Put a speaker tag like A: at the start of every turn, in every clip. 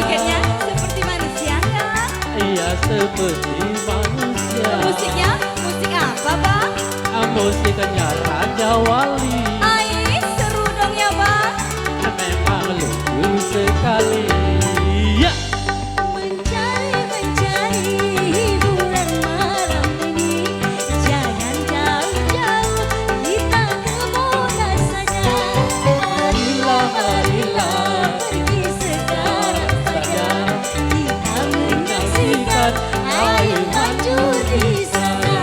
A: Jogetnya seperti manusia enggak?
B: Iya seperti manusia.
A: Musiknya musik apa bang?
B: Musiknya Raja Wali.
A: Ai seru dong ya bang.
B: Memang lucu sekali. Ya.
A: Mencari-mencari hiburan malam ini, jangan jauh-jauh, kita ke Monas saja.
B: Marilah, marilah,
A: pergi sekarang saja, kita menyaksikan air mancur di sana.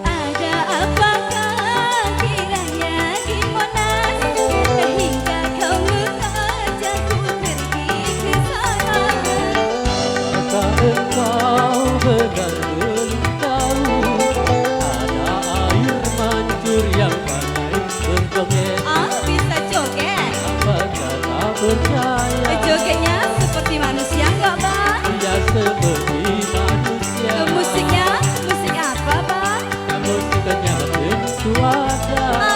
A: Ada apakah kiranya di Monas, hingga kau mengajakku pergi ke sana?
B: Apakah engkau benar belum tahu ada air mancur yang pandai berjoget?
A: Bisa joget.
B: Apakah tak percaya?
A: Jogetnya seperti manusia enggak bang?
B: Ya seperti manusia.
A: Musiknya musik apa bang?
B: Musiknya tentu ada.